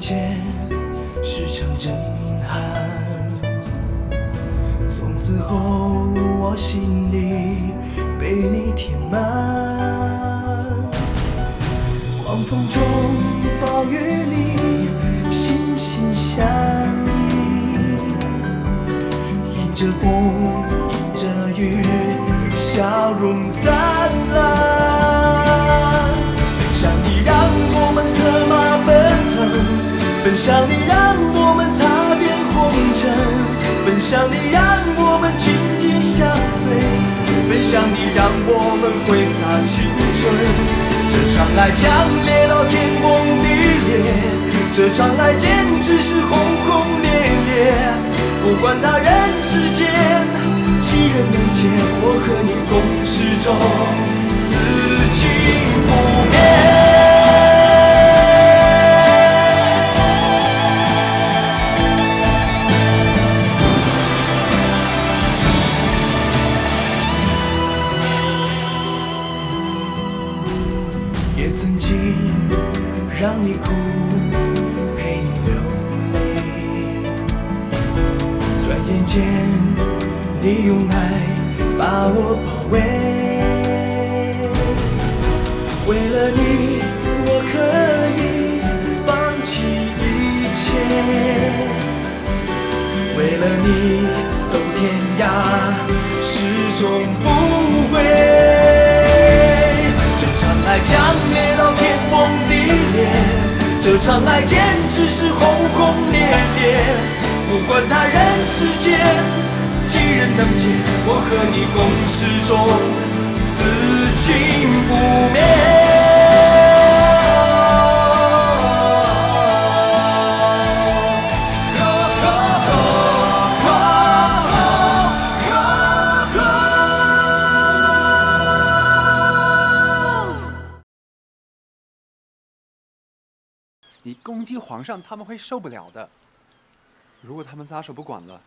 见是场震撼。从此后，我心里被你填满。狂风中，暴雨里，心心相印。迎着风，迎着雨，笑容灿烂。奔向你，让我们策马奔腾；奔向你，让我们踏遍红尘。奔向你，让我们紧紧相随；奔向你，让我们挥洒青春。这场爱强烈到天崩地裂，这场爱简直是轰轰烈烈。不管他人世间几人能见，我和你共始终，此情不灭。曾经让你哭，陪你流泪，转眼间你用爱把我包围。为了你，我可以放弃一切；为了你，走天涯，始终不悔。爱强烈到天崩地裂，这场爱简直是轰轰烈烈。不管他人世间几人能见，我和你共始终，此情不灭。你攻击皇上，他们会受不了的。如果他们撒手不管了，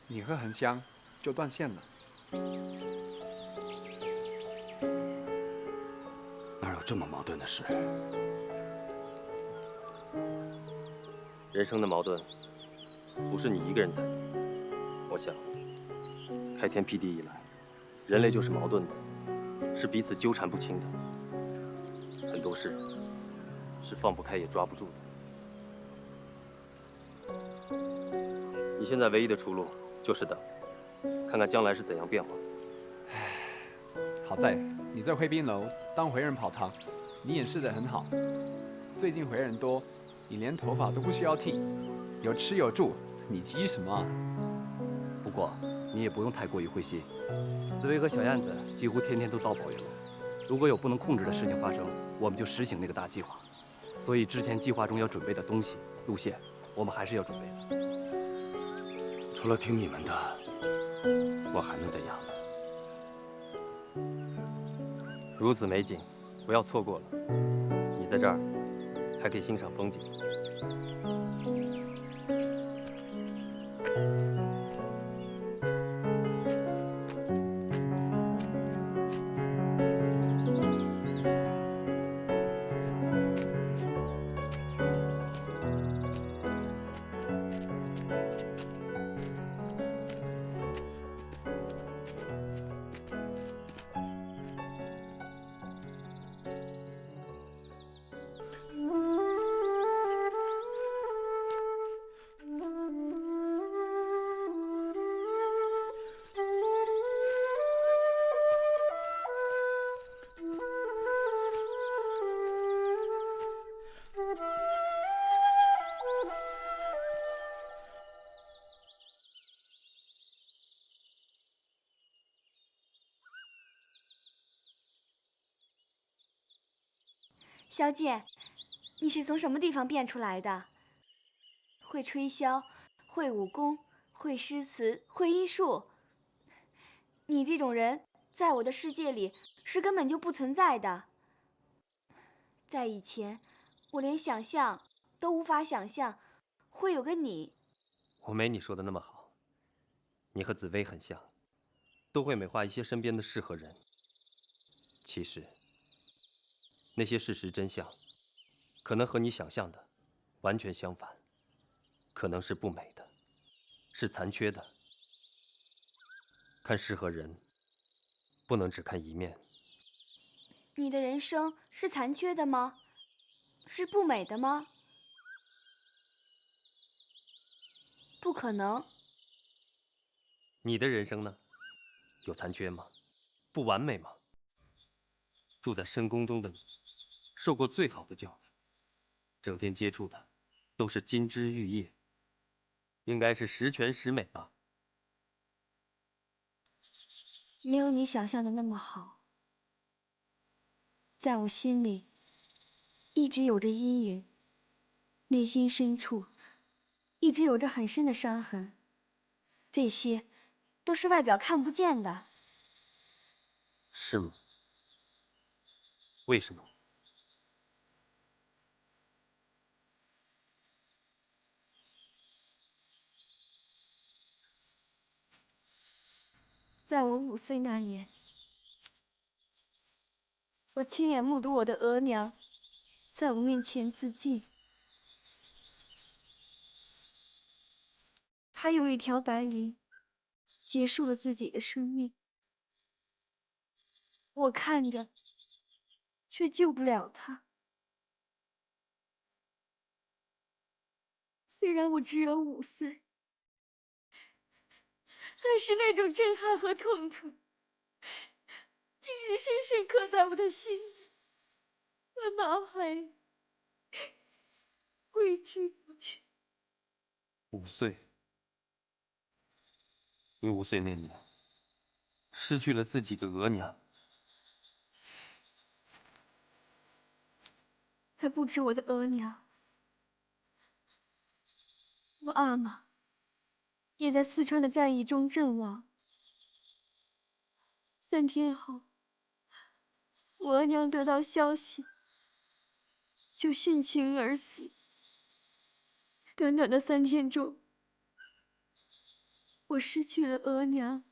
你和恒香就断线了。哪有这么矛盾的事？人生的矛盾，不是你一个人参与。我想，开天辟地以来，人类就是矛盾的，是彼此纠缠不清的。很多事是放不开也抓不住的。你现在唯一的出路就是等，看看将来是怎样变化。好在你在回宾楼当回人跑堂，你掩饰得很好。最近回人多，你连头发都不需要剃，有吃有住，你急什么啊？不过你也不用太过于灰心，紫薇和小燕子几乎天天都到宝月楼。如果有不能控制的事情发生，我们就实行那个大计划。所以之前计划中要准备的东西、路线，我们还是要准备的。除了听你们的，我还能怎样呢？如此美景，不要错过了。你在这儿，还可以欣赏风景。萧剑，你是从什么地方变出来的？会吹箫，会武功，会诗词，会医术。你这种人，在我的世界里是根本就不存在的。在以前，我连想象都无法想象，会有个你。我没你说的那么好。你和紫薇很像，都会美化一些身边的事和人。其实，那些事实真相，可能和你想象的完全相反，可能是不美的，是残缺的。看事和人，不能只看一面。你的人生是残缺的吗？是不美的吗？不可能。你的人生呢？有残缺吗？不完美吗？住在深宫中的你，受过最好的教育，整天接触的都是金枝玉叶，应该是十全十美吧？没有你想象的那么好。在我心里，一直有着阴影，内心深处一直有着很深的伤痕，这些都是外表看不见的。是吗？为什么？在我5岁那年，我亲眼目睹我的额娘在我面前自尽。她用一条白绫结束了自己的生命。我看着，却救不了她。虽然我只有5岁，但是那种震撼和痛楚，一直深深刻在我的心里和脑海里，挥之不去。5岁，你5岁那年，失去了自己的额娘。还不止我的额娘，我阿玛也在四川的战役中阵亡。3天后，我额娘得到消息，就殉情而死。短短的3天中，我失去了额娘，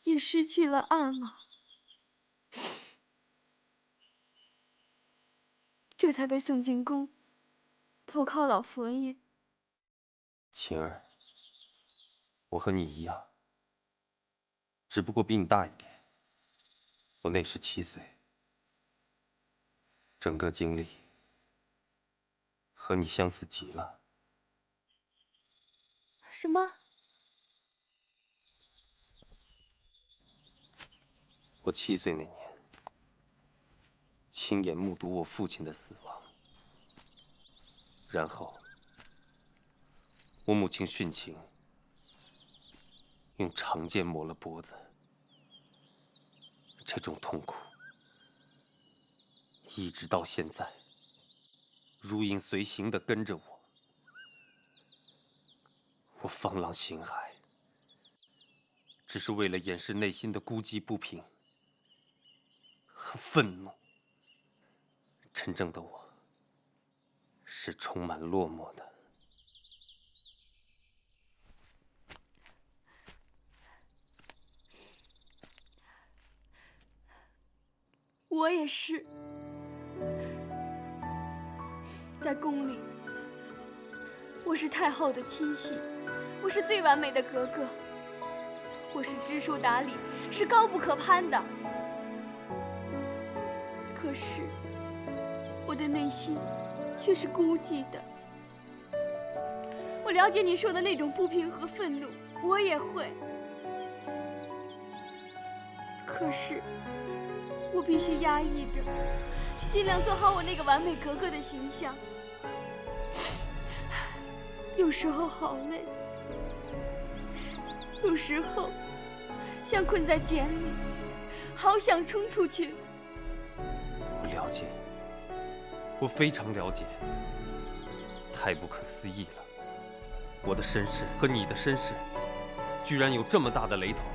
也失去了阿玛，这才被送进宫，投靠老佛爷。晴儿，我和你一样，只不过比你大一点。我那时7岁，整个经历和你相似极了。什么？我7岁那年，亲眼目睹我父亲的死亡，然后我母亲殉情，用长剑磨了脖子。这种痛苦，一直到现在，如影随形地跟着我。我放浪形骸，只是为了掩饰内心的孤寂不平和愤怒。真正的我，是充满落寞的。我也是。在宫里，我是太后的妻媳，我是最完美的格格，我是知书达理，是高不可攀的。可是，我的内心却是孤寂的。我了解你说的那种不平和愤怒，我也会。可是，我必须压抑着，去尽量做好我那个完美格格的形象。有时候好累，有时候像困在茧里，好想冲出去。我了解，我非常了解，太不可思议了。我的身世和你的身世，居然有这么大的雷同。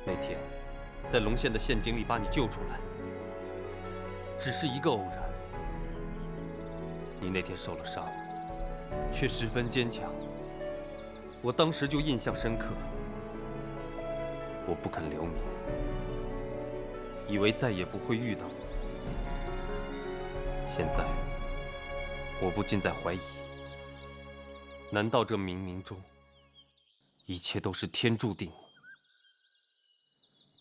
那天，在龙县的陷阱里把你救出来，只是一个偶然。你那天受了伤，却十分坚强，我当时就印象深刻。我不肯留名，以为再也不会遇到你。现在，我不禁在怀疑：难道这冥冥中，一切都是天注定，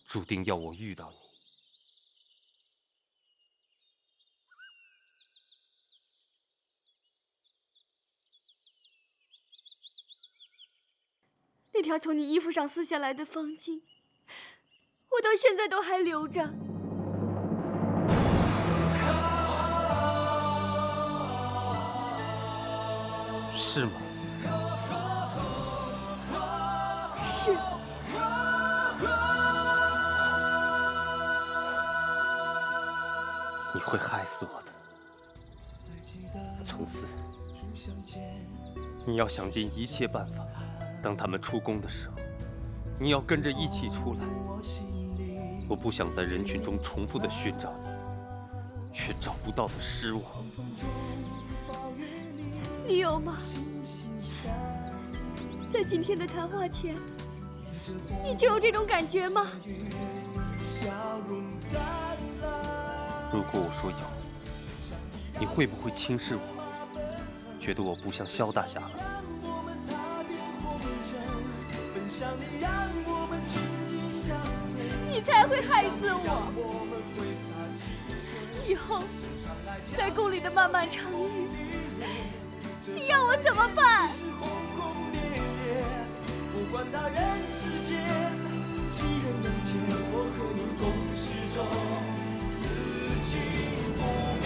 注定要我遇到你？那条从你衣服上撕下来的方巾，我到现在都还留着。是吗？是。你会害死我的。从此，你要想尽一切办法，当他们出宫的时候，你要跟着一起出来。我不想在人群中重复的寻找你，却找不到的失望。你有吗？在今天的谈话前，你就有这种感觉吗？如果我说有，你会不会轻视我，觉得我不像萧大侠了？你才会害死我！以后在宫里的漫漫长日，你要我怎么办？不管他人世间，几人能见，我和你共始终，此情不变。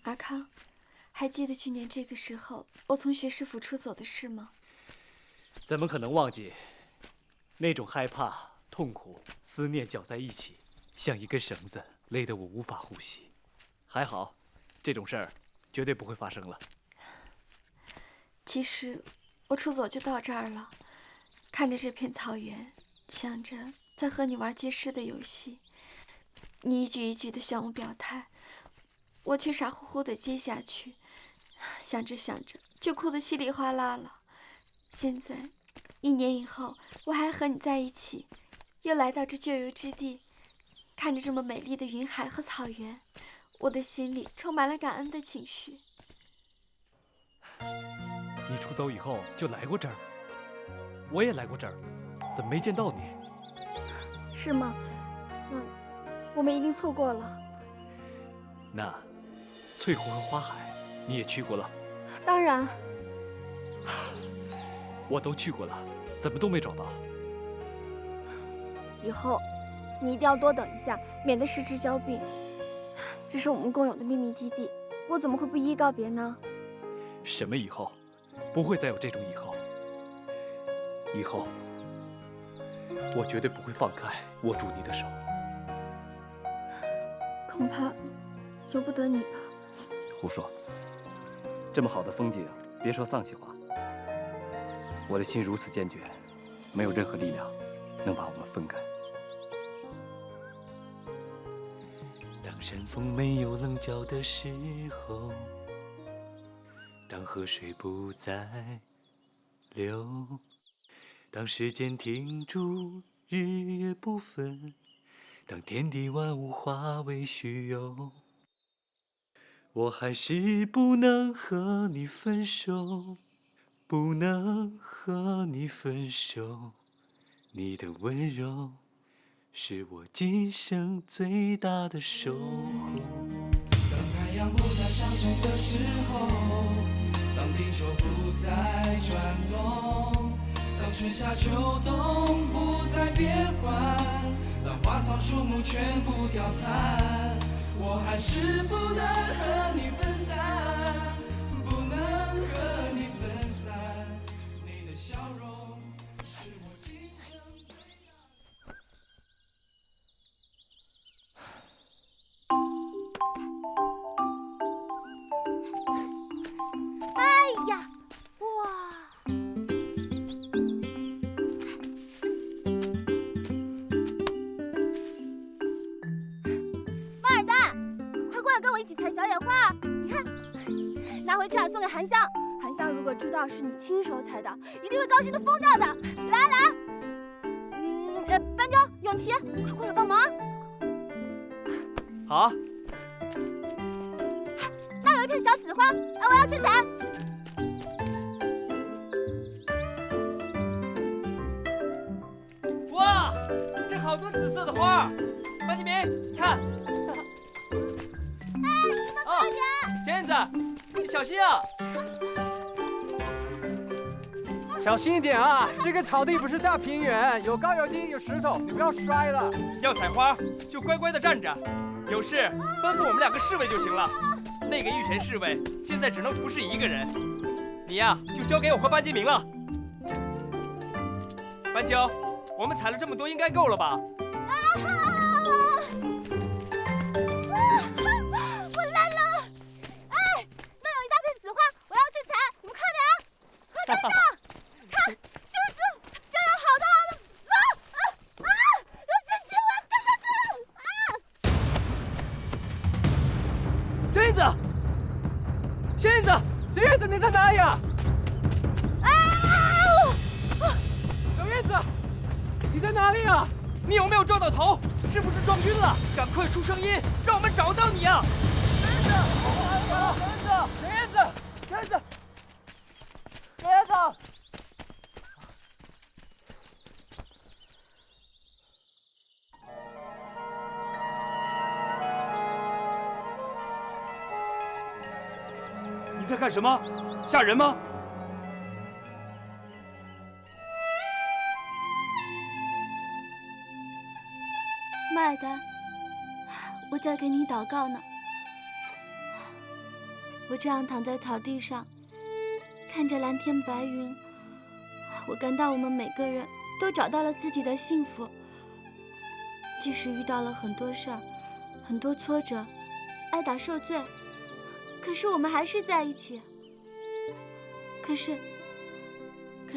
阿康，还记得去年这个时候我从学士府出走的事吗？怎么可能忘记？那种害怕、痛苦、思念搅在一起，像一根绳子，勒得我无法呼吸。还好，这种事儿绝对不会发生了。其实我出走就到这儿了，看着这片草原，想着在和你玩接诗的游戏，你一句一句的向我表态，我却傻乎乎的接下去，想着想着就哭得稀里哗啦了。现在1年以后，我还和你在一起，又来到这旧游之地，看着这么美丽的云海和草原，我的心里充满了感恩的情绪。你出走以后就来过这儿，我也来过这儿，怎么没见到你？是吗？我们一定错过了。那翠湖和花海你也去过了？当然。我都去过了，怎么都没找到？以后你一定要多等一下，免得失之交臂。这是我们共有的秘密基地，我怎么会不一一告别呢？什么以后？不会再有这种以后。以后，我绝对不会放开握住你的手。恐怕由不得你吧。胡说！这么好的风景，别说丧气话。我的心如此坚决，没有任何力量能把我们分开。当山峰没有棱角的时候，当河水不再流，当时间停住，日月不分，当天地万物化为虚有，我还是不能和你分手，不能和你分手。你的温柔是我今生最大的守候。当太阳不再上升的时候，当地球不再转动，当春夏秋冬不再变换，当花草树木全部凋残，我还是不能和你分散，不能和你分散。你的笑容是我今生最大。呀，哇！马尔丹，快过来跟我一起采小野花！你看，拿回去送给韩香。韩香如果知道是你亲手采的，一定会高兴的疯掉的。来，斑鸠、永琪，快过来帮忙！好。那有一片小紫花，我要去采。哇，这好多紫色的花！班吉明，看。哎，你们快点！小燕子，你小心啊！小心一点啊！这个草地不是大平原，有高有低有石头，你不要摔了。要采花就乖乖的站着，有事吩咐我们2个侍卫就行了。那个御前侍卫现在只能服侍1个人，你呀就交给我和班吉明了。斑鸠，我们采了这么多，应该够了吧？我来了！哎，那有一大片紫花，我要去采，你们快点啊！快跟上！看，就是这样，好的。有进去，我要跟上去！小燕子，小燕子，小燕子，你在哪里啊？小燕子，你在哪里啊？你有没有撞到头？是不是撞晕了？赶快出声音，让我们找到你啊！小燕子！你在干什么？吓人吗？马尔丹，我在给你祷告呢。我这样躺在草地上，看着蓝天白云，我感到我们每个人都找到了自己的幸福。即使遇到了很多事儿，很多挫折，挨打受罪，可是我们还是在一起。可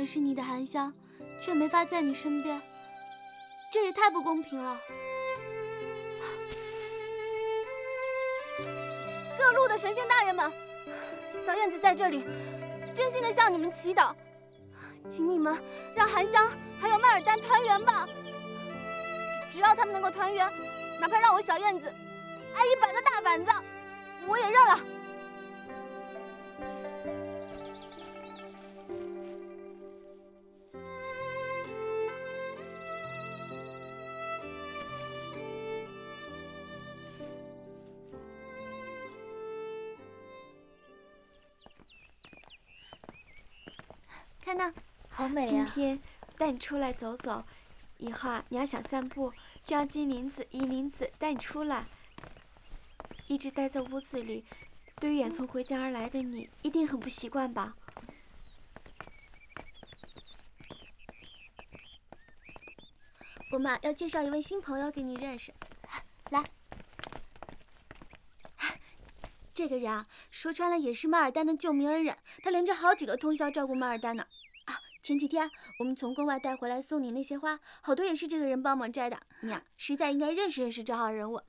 是你的韩香却没法在你身边，这也太不公平了。各路的神仙大人们，小燕子在这里真心的向你们祈祷，请你们让韩香还有麦尔丹团圆吧。只要他们能够团圆，哪怕让我小燕子挨100个大板子，我也认了。看那，好美今啊！天带你出来走走，以后啊，你要想散步，就让金铃子、银铃子带你出来。一直待在屋子里，对于远从回家而来的你，一定很不习惯吧？我们要介绍一位新朋友给你认识，来。这个人啊，说穿了也是马尔丹的救命恩人，他连着好几个通宵照顾马尔丹呢。啊，前几天我们从宫外带回来送你那些花，好多也是这个人帮忙摘的。你啊，实在应该认识认识这号人物。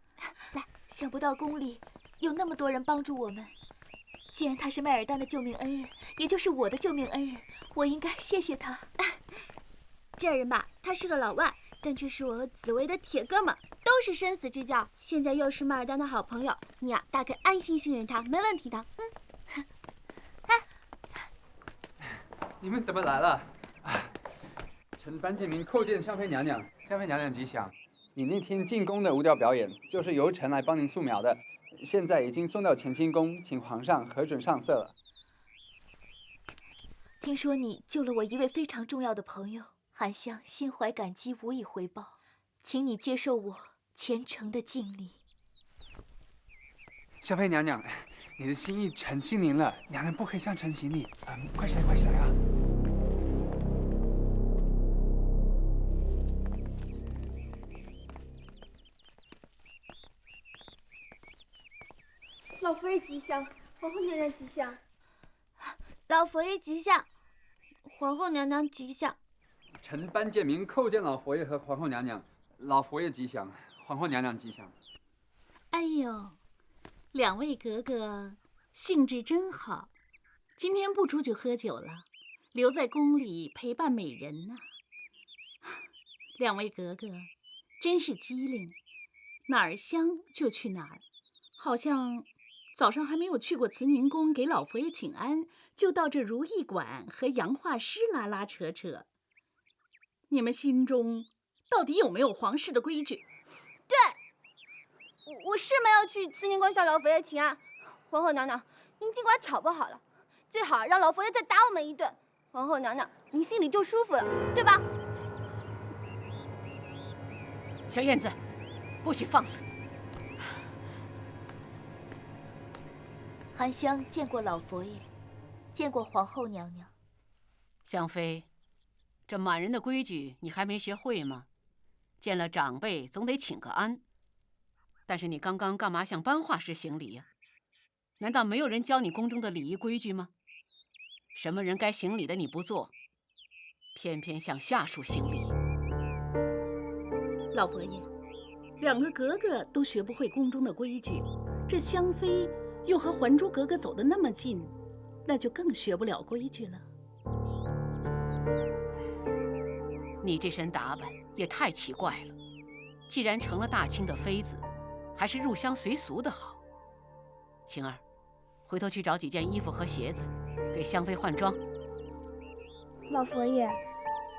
来，想不到宫里有那么多人帮助我们。既然他是麦尔丹的救命恩人，也就是我的救命恩人，我应该谢谢他。这人吧，他是个老外，但却是我和紫薇的铁哥们，都是生死之交。现在又是马尔丹的好朋友，你啊，大可安心信任他，没问题的。你们怎么来了？臣班建明叩见香妃娘娘，香妃娘娘吉祥。你那天进宫的舞蹈表演，就是由臣来帮您素描的，现在已经送到乾清宫，请皇上核准上色了。听说你救了我一位非常重要的朋友，韩香心怀感激，无以回报，请你接受我虔诚的敬礼。香妃娘娘，你的心意臣心领了，娘娘不可以向臣行礼。快起来，快起来啊！老夫人吉祥，皇后娘娘吉祥。老佛爷吉祥，皇后娘娘吉祥。臣班建明叩见老佛爷和皇后娘娘，老佛爷吉祥，皇后娘娘吉祥。哎呦，两位格格兴致真好，今天不出去喝酒了，留在宫里陪伴美人呢。两位格格真是机灵，哪儿香就去哪儿，好像早上还没有去过慈宁宫给老佛爷请安，就到这如意馆和洋画师拉拉扯扯。你们心中到底有没有皇室的规矩？对，我是没有去慈宁宫向老佛爷请安。皇后娘娘，您尽管挑拨好了，最好让老佛爷再打我们一顿。皇后娘娘，您心里就舒服了，对吧？小燕子，不许放肆！韩香见过老佛爷，见过皇后娘娘。香妃，这满人的规矩你还没学会吗？见了长辈总得请个安。但是你刚刚干嘛向班画师行礼呀？难道没有人教你宫中的礼仪规矩吗？什么人该行礼的你不做，偏偏向下属行礼。老佛爷，两个格格都学不会宫中的规矩，这香妃又和还珠格格走得那么近，那就更学不了规矩了。你这身打扮也太奇怪了，既然成了大清的妃子，还是入乡随俗的好。晴儿，回头去找几件衣服和鞋子，给香妃换装。老佛爷，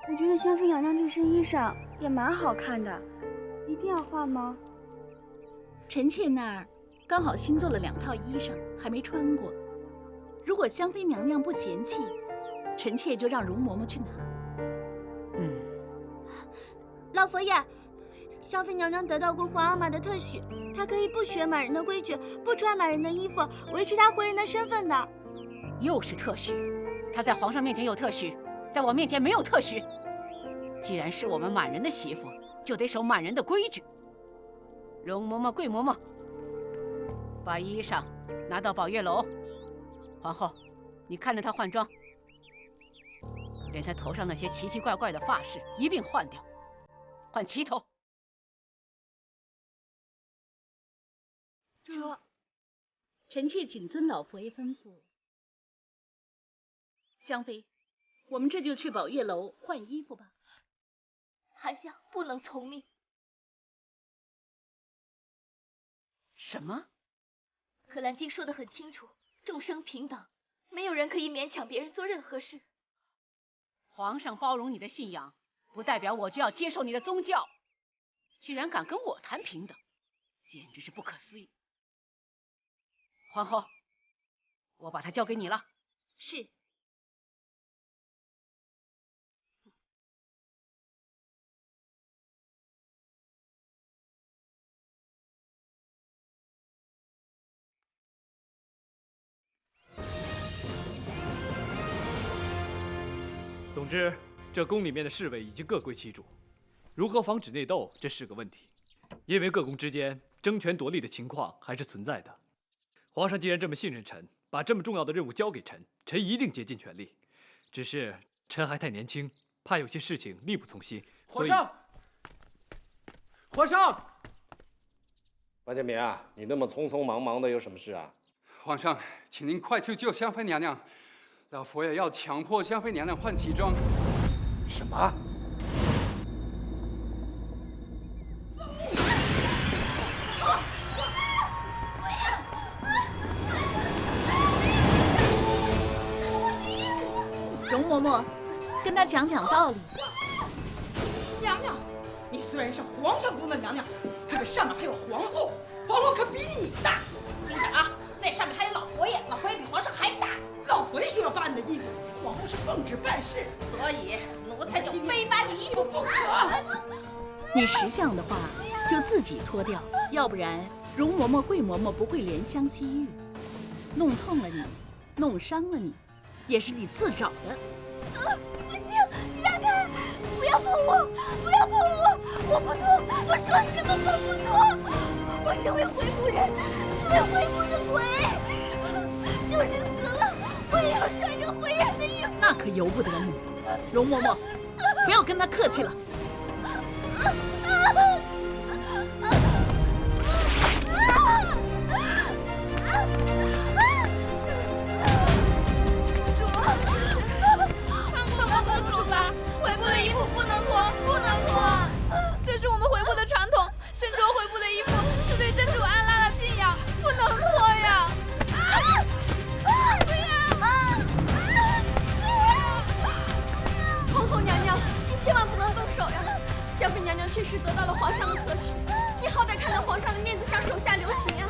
我觉得香妃娘娘这身衣裳也蛮好看的，一定要换吗？臣妾那儿刚好新做了2套衣裳，还没穿过。如果香妃娘娘不嫌弃，臣妾就让容嬷嬷去拿。老佛爷，香妃娘娘得到过皇阿玛的特许，她可以不学满人的规矩，不穿满人的衣服，维持她回人的身份的。又是特许，她在皇上面前有特许，在我面前没有特许。既然是我们满人的媳妇，就得守满人的规矩。容嬷嬷、贵嬷嬷，把衣裳拿到宝月楼。皇后，你看着她换装，连她头上那些奇奇怪怪的发饰一并换掉，换齐头。臣妾谨遵老佛爷吩咐。香妃，我们这就去宝月楼换衣服吧。韩香不能从命。什么？可兰经说得很清楚，众生平等，没有人可以勉强别人做任何事。皇上包容你的信仰，不代表我就要接受你的宗教。居然敢跟我谈平等，简直是不可思议。皇后，我把她交给你了。是。总之，这宫里面的侍卫已经各归其主，如何防止内斗，这是个问题。因为各宫之间争权夺利的情况还是存在的。皇上既然这么信任臣，把这么重要的任务交给臣，臣一定竭尽全力。只是臣还太年轻，怕有些事情力不从心。皇上，皇上！班建明啊，你那么匆匆忙忙的，有什么事啊？皇上，请您快去救香妃娘娘。老佛爷要强迫香妃娘娘换旗装。什么？容嬷嬷，跟他讲讲道理。娘娘，你虽然是皇上宫的娘娘，可这上面还有皇后，皇后可比你大。听着啊，在上面还有老佛爷，老佛爷比皇上还大。老佛爷说要扒你的衣服，皇后是奉旨办事，所以奴才就非扒你衣服不可。你识相的话，就自己脱掉，要不然容嬷嬷、贵嬷嬷不会怜香惜玉，弄痛了你，弄伤了你，也是你自找的。不行，让开！不要碰我！不要碰我！我不脱！我说什么都不脱！我身为回鹘人，死为回鹘的鬼，就是死了，我我也要穿着灰人的衣服。那可由不得你，容嬷嬷，不要跟他客气了。放公主吧，回部的衣服不能脱，不能脱，这是我们回部的传统。身着回部的衣服是对真主安拉的敬仰，不能脱呀！皇后娘娘，你千万不能动手呀！香妃娘娘确实得到了皇上的特许，你好歹看在皇上的面子上手下留情呀！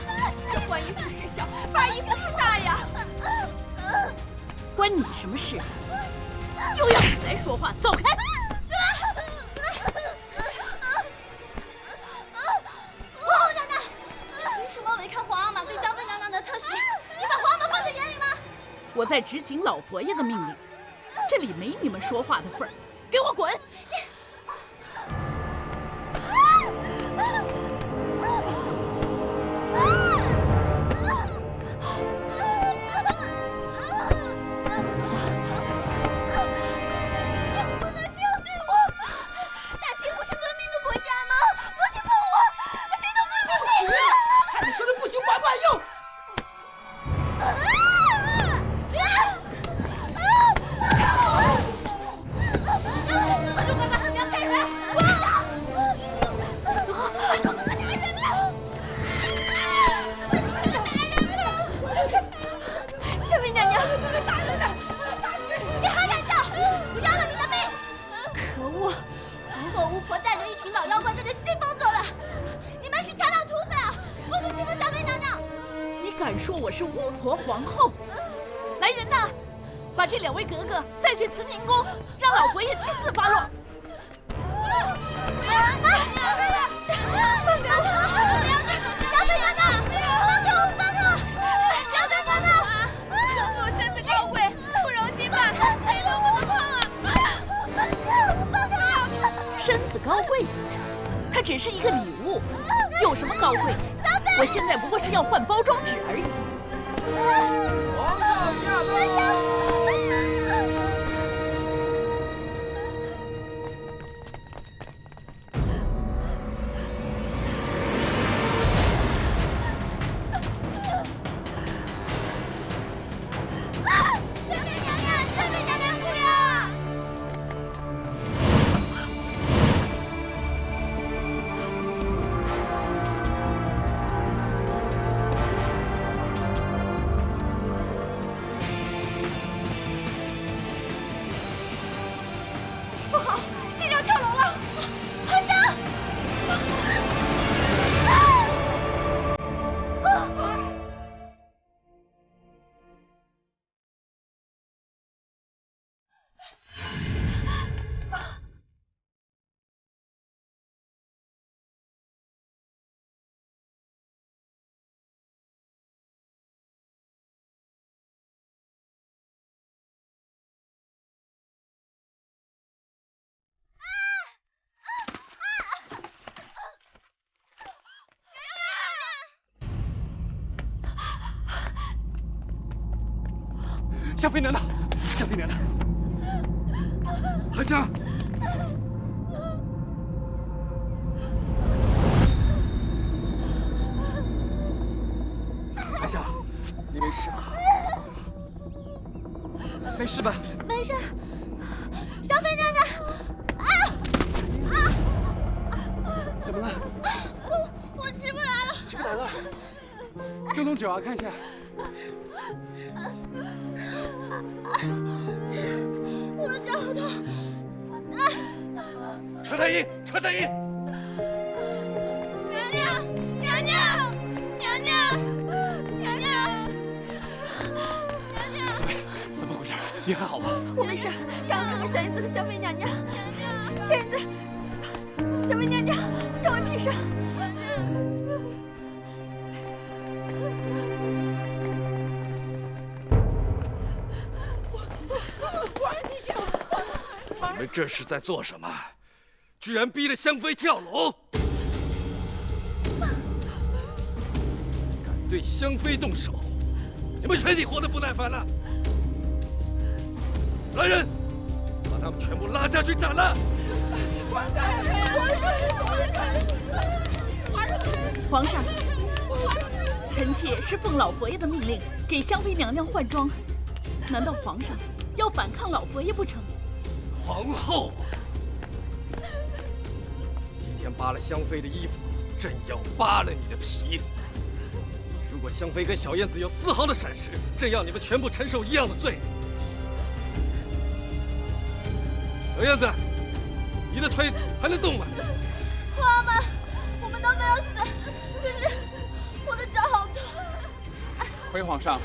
这换衣服是小，扒衣服是大呀！关你什么事？又要你来说话，走开！皇后娘娘，你凭什么违抗皇阿玛对香妃娘娘的特许？你把皇阿玛放在眼里吗？我在执行老佛爷的命令，这里没你们说话的份儿，给我滚！敢说我是巫婆皇后？来人呐，把这2位格格带去慈宁宫，让老佛爷亲自发落。身子高贵，它只是一个礼物，有什么高贵？我现在不过是要换包装纸而已。皇上驾到！香妃娘娘，香妃娘娘，韩香，韩香，你没事吧？没事吧？没事。香妃娘娘，怎么了？我起不来了。起不来了？动动脚啊，看一下。我脚痛。传太医，传太医！娘娘，娘娘，娘娘，娘娘，娘娘！怎么回事？你还好吗？我没事，让我看看小燕子和香妃娘娘。小燕子，香妃娘娘，让我披上。你们这是在做什么？居然逼着香妃跳楼！敢对香妃动手，你们全体活得不耐烦了！来人，把他们全部拉下去斩了！皇上，臣妾是奉老佛爷的命令给香妃娘娘换装，难道皇上要反抗老佛爷不成？皇后，今天扒了香妃的衣服，朕要扒了你的皮。如果香妃跟小燕子有丝毫的闪失，朕要你们全部承受一样的罪。小燕子，你的腿还能动吗？皇阿玛，我们都没有死，可是我的脚好痛。回皇上，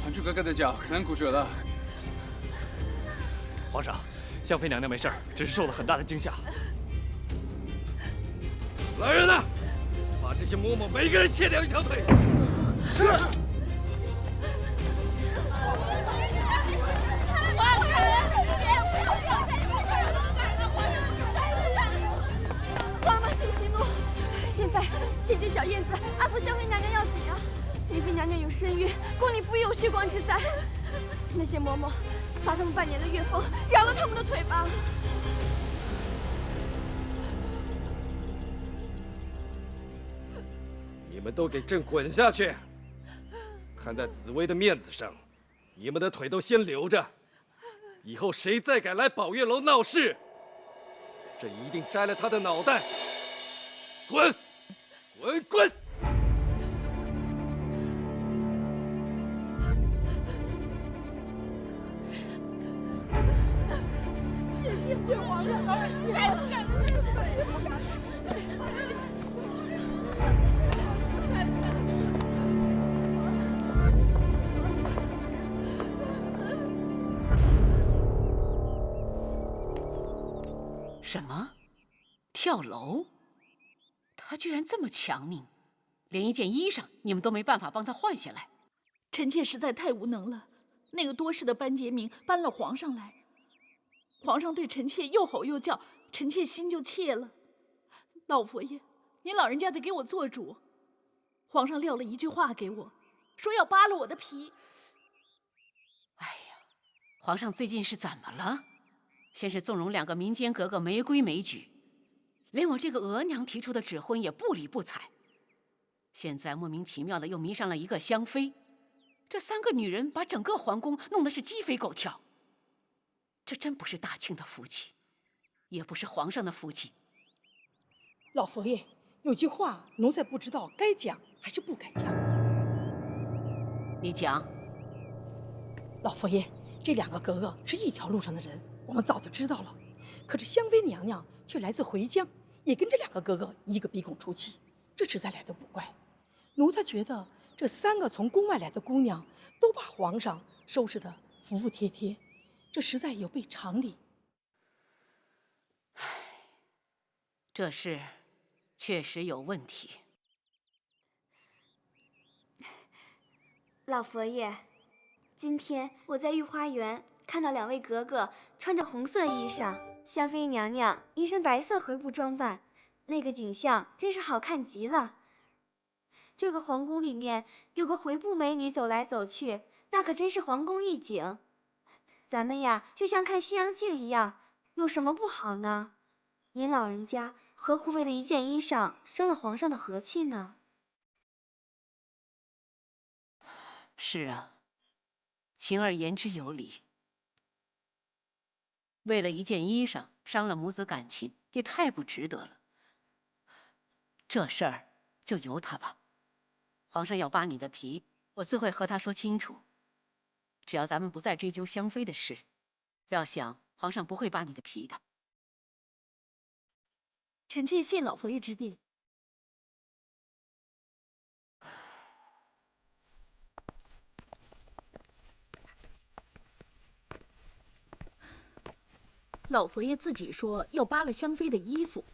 还珠格格的脚可能骨折了。皇上，香妃娘娘没事，只是受了很大的惊吓。来人呐，把这些嬷嬷每个人切掉一条腿。是。皇阿玛，请息怒。现在先救小燕子，安抚香妃娘娘要紧啊！丽妃娘娘有身孕，宫里不有血光之灾。那些嬷嬷，把他们半年的月俸饶了他们的腿吧。你们都给朕滚下去！看在紫薇的面子上，你们的腿都先留着。以后谁再敢来宝月楼闹事，朕一定摘了他的脑袋！滚！滚！滚！谢谢皇上，再不敢了，再不敢了。什么？跳楼？他居然这么强硬，连一件衣裳你们都没办法帮他换下来。臣妾实在太无能了。那个多事的班杰明搬了皇上来，皇上对臣妾又吼又叫，臣妾心就怯了。老佛爷，您老人家得给我做主。皇上撂了一句话给我，说要扒了我的皮。哎呀，皇上最近是怎么了？先是纵容2个民间格格没规没矩，连我这个额娘提出的指婚也不理不睬。现在莫名其妙的又迷上了一个香妃，这3个女人把整个皇宫弄得是鸡飞狗跳。这真不是大清的福气，也不是皇上的福气。老佛爷，有句话奴才不知道该讲还是不该讲。你讲。老佛爷，这2个格格是一条路上的人，我们早就知道了。可是香妃娘娘却来自回疆，也跟这2个格格一个鼻孔出气，这实在来得不怪。奴才觉得这3个从宫外来的姑娘都把皇上收拾得服服帖帖，这实在有悖常理。唉，这事确实有问题。老佛爷，今天我在御花园看到2位格格穿着红色衣裳，香妃娘娘一身白色回部装扮，那个景象真是好看极了。这个皇宫里面有个回部美女走来走去，那可真是皇宫一景。咱们呀，就像看西洋镜一样，有什么不好呢？您老人家何苦为了一件衣裳生了皇上的和气呢？是啊，晴儿言之有理。为了一件衣裳伤了母子感情，也太不值得了。这事儿就由他吧。皇上要扒你的皮，我自会和他说清楚。只要咱们不再追究香妃的事，不要想皇上不会扒你的皮的。臣妾谢老佛爷之定。老佛爷自己说要扒了香妃的衣服，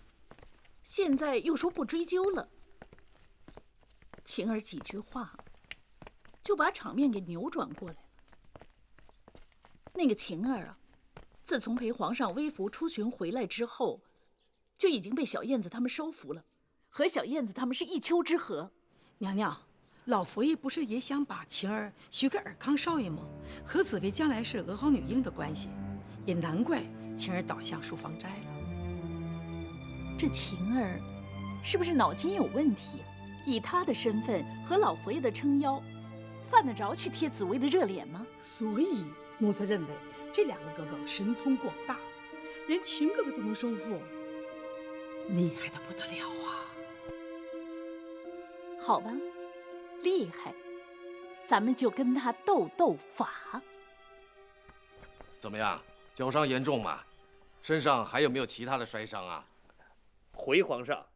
现在又说不追究了。晴儿几句话，就把场面给扭转过来了。那个晴儿啊，自从陪皇上微服出巡回来之后，就已经被小燕子他们收服了，和小燕子他们是一丘之貉。娘娘，老佛爷不是也想把晴儿许给尔康少爷吗？和紫薇将来是娥皇女英的关系。也难怪晴儿倒向淑芳斋了。这晴儿是不是脑筋有问题？以她的身份和老佛爷的撑腰，犯得着去贴紫薇的热脸吗？所以奴才认为这两个哥哥神通广大，连秦哥哥都能收复，厉害的不得了啊！好吧，厉害，咱们就跟他斗斗法。怎么样，脚伤严重吗？身上还有没有其他的摔伤啊？回皇上，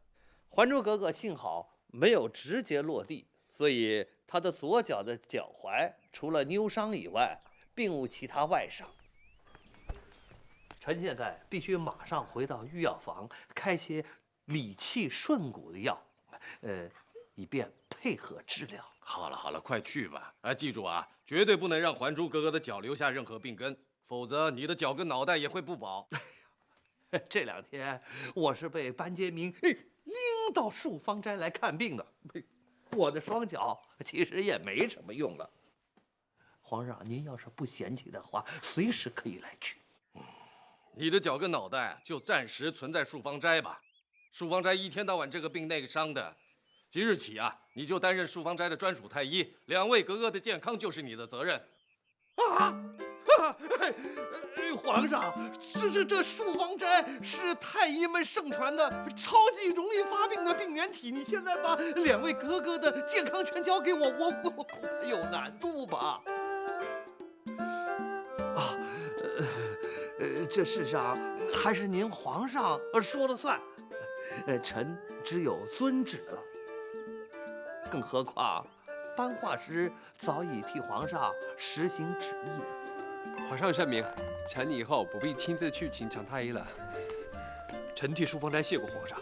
还珠格格幸好没有直接落地，所以他的左脚的脚踝除了扭伤以外，并无其他外伤。臣现在必须马上回到御药房开些理气顺骨的药，以便配合治疗。好了好了，快去吧！记住啊，绝对不能让还珠格格的脚留下任何病根，否则你的脚跟脑袋也会不保。这2天我是被班杰明拎到树芳斋来看病的，我的双脚其实也没什么用了。皇上，您要是不嫌弃的话，随时可以来取。你的脚跟脑袋就暂时存在树芳斋吧。树芳斋一天到晚这个病那个伤的，即日起啊，你就担任树芳斋的专属太医，2位格格的健康就是你的责任。皇上，这树芳斋是太医们盛传的超级容易发病的病原体，你现在把2位格格的健康全交给我恐怕有难度吧？这世上还是您皇上说了算，臣只有遵旨了。更何况，班画师早已替皇上实行旨意。皇上圣明，臣以后不必亲自去请常太医了。臣替淑芳斋谢过皇上，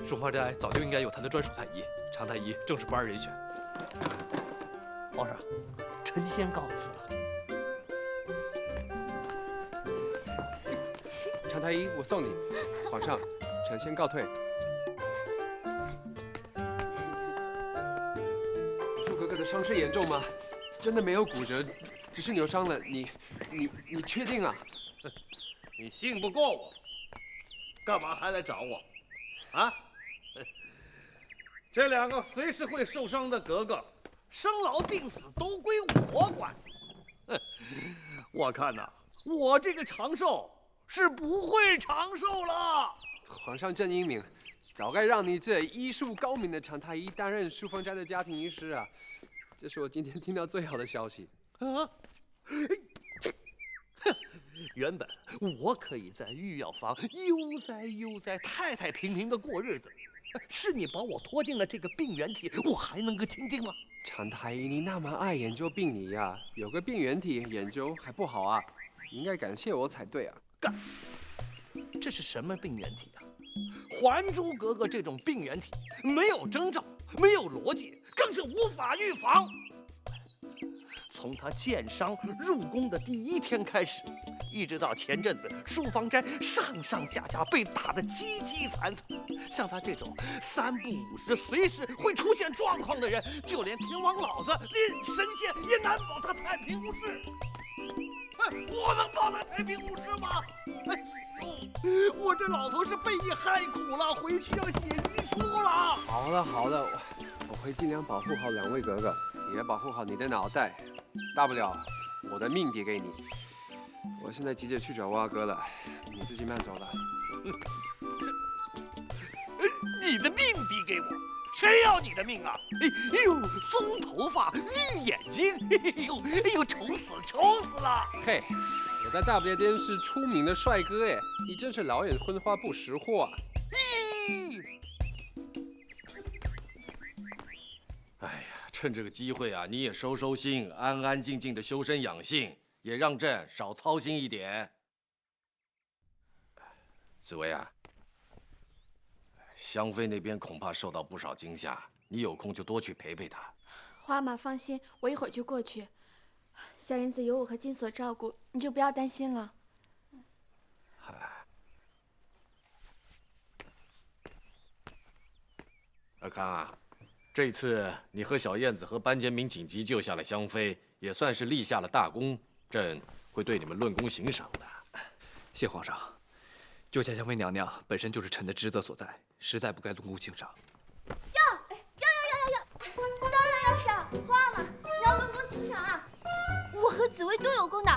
淑芳斋早就应该有他的专属太医，常太医正是不二人选。皇上，臣先告辞了。常太医，我送你。皇上，臣先告退。舒格格的伤势严重吗？真的没有骨折，只是扭伤了。你确定啊？你信不过我，干嘛还来找我？啊？这2个随时会受伤的格格，生老病死都归我管。我看呐，我这个长寿是不会长寿了。皇上真英明，早该让你这医术高明的常太医担任淑芳斋的家庭医师啊！这是我今天听到最好的消息。啊！原本我可以在御药房悠哉、太太平平的过日子，是你把我拖进了这个病原体，我还能够清静吗？常太医，你那么爱研究病理呀，有个病原体研究还不好啊？你应该感谢我才对啊！干！这是什么病原体啊？还珠格格这种病原体没有征兆，没有逻辑，更是无法预防。从他箭伤入宫的第1天开始，一直到前阵子淑芳斋上下被打得凄惨，像他这种3不5时随时会出现状况的人，就连天王老子连神仙也难保他太平无事。我能保他太平无事吗？我这老头是被你害苦了，回去要写遗书了。好了，我会尽量保护好2位格格，也保护好你的脑袋，大不了我的命抵给你。我现在急着去找蛙哥了，你自己慢走了。你的命抵给我？谁要你的命啊？哎呦，棕头发，绿眼睛，哎呦，丑死了！嘿，我在大不列颠是出名的帅哥耶，你真是老眼昏花不识货啊！哎呀，趁这个机会啊，你也收心，安安静静的修身养性，也让朕少操心一点。紫薇啊，香妃那边恐怕受到不少惊吓，你有空就多去陪陪她。花妈放心，我一会儿就过去。小燕子有我和金锁照顾，你就不要担心了。尔康啊，这次你和小燕子和班杰明紧急救下了香妃，也算是立下了大功，朕会对你们论功行赏的。谢皇上，救下香妃娘娘本身就是臣的职责所在，实在不该论功行赏。要！当然要赏，话嘛，你要论功行赏啊！我和紫薇都有功的，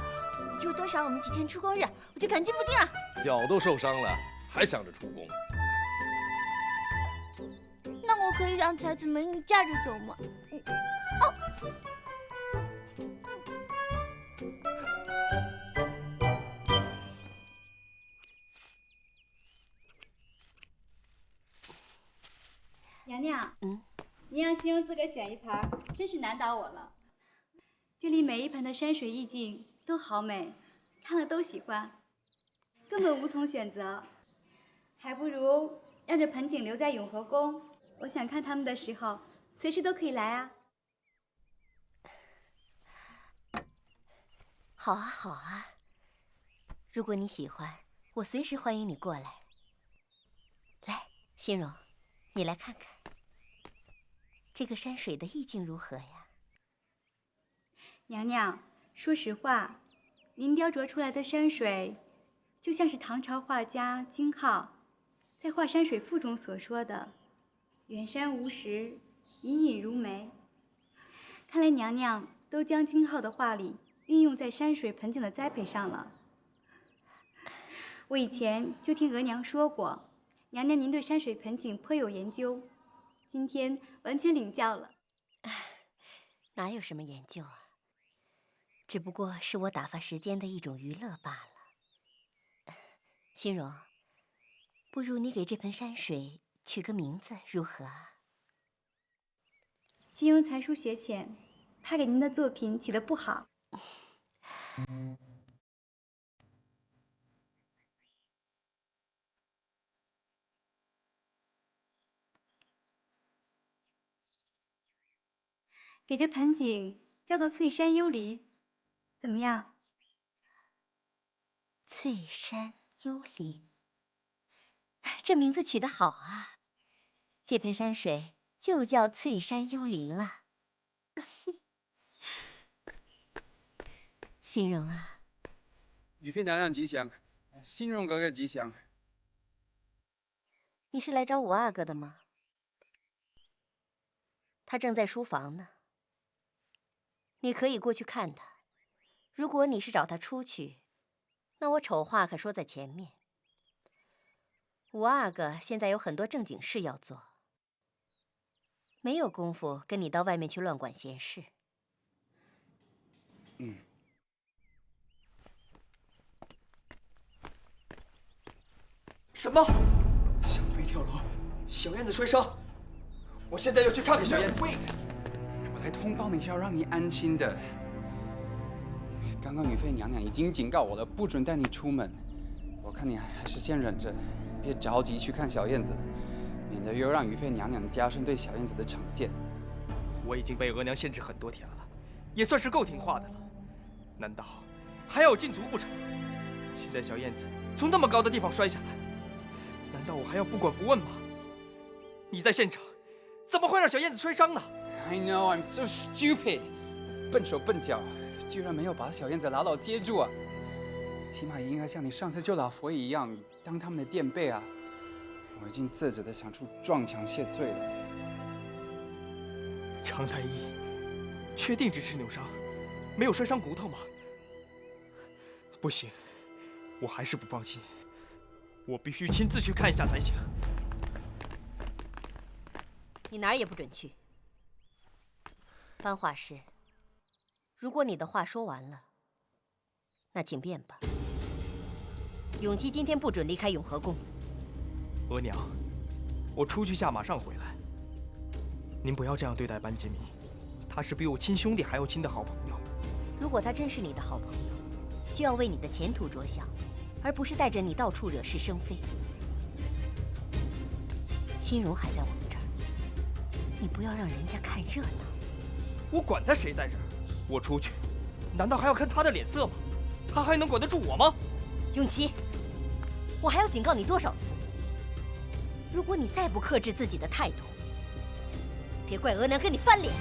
就多赏我们几天出宫日，我就感激不尽了。脚都受伤了，还想着出宫？那我可以让才子美女驾着走吗？娘娘，你让欣荣自个选一盘，真是难倒我了。这里每一盆的山水意境都好美，看了都喜欢，根本无从选择，还不如让这盆景留在永和宫。我想看他们的时候，随时都可以来啊。好啊，好啊，如果你喜欢，我随时欢迎你过来。来，欣荣，你来看看，这个山水的意境如何呀？娘娘，说实话，您雕琢出来的山水，就像是唐朝画家金浩在《画山水赋》中所说的“远山无石，隐隐如眉”。看来娘娘都将金浩的画理运用在山水盆景的栽培上了。我以前就听额娘说过，娘娘您对山水盆景颇有研究，今天完全领教了。哪有什么研究啊？只不过是我打发时间的一种娱乐罢了。欣荣，不如你给这盆山水取个名字如何啊？欣荣才疏学浅，怕给您的作品起得不好。给这盆景叫做翠山幽林，怎么样？翠山幽林，这名字取得好啊！这盆山水就叫翠山幽林了。欣荣啊，雨妃娘娘吉祥，欣荣哥哥吉祥。你是来找五阿哥的吗？他正在书房呢。你可以过去看他。如果你是找他出去，那我丑话可说在前面。五阿哥现在有很多正经事要做，没有功夫跟你到外面去乱管闲事。什么？香妃跳楼，小燕子摔伤。我现在就去看看小燕子。我来通报你是要让你安心的。刚刚雨妃娘娘已经警告我了，不准带你出门。我看你还是先忍着，别着急去看小燕子，免得又让雨妃娘娘加深对小燕子的成见。我已经被额娘限制很多天了，也算是够听话的了。难道还要我禁足不成？现在小燕子从那么高的地方摔下来，难道我还要不管不问吗？你在现场，怎么会让小燕子摔伤呢 I know, I'm so stupid， 笨手笨脚，居然没有把小燕子牢牢接住啊！起码也应该像你上次救老佛爷一样，当他们的垫背啊！我已经自责的想出撞墙谢罪了。常太医，确定只是扭伤，没有摔伤骨头吗？不行，我还是不放心，我必须亲自去看一下才行。你哪儿也不准去。番画师，如果你的话说完了，那请便吧。永基今天不准离开永和宫。额娘，我出去下马上回来。您不要这样对待班杰明，他是比我亲兄弟还要亲的好朋友。如果他真是你的好朋友，就要为你的前途着想，而不是带着你到处惹是生非。欣荣还在我们这儿，你不要让人家看热闹。我管他谁在这儿，我出去，难道还要看他的脸色吗？他还能管得住我吗？永琪，我还要警告你多少次？如果你再不克制自己的态度，别怪额娘跟你翻脸。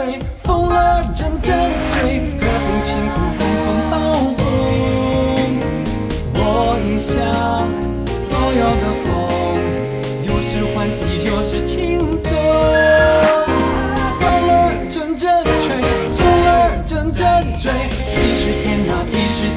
吹，风儿阵阵吹，和风轻拂寒风暴风。我一想，所有的风，有时欢喜，有时轻松。风儿阵阵吹，风儿阵阵吹，即使天大，即使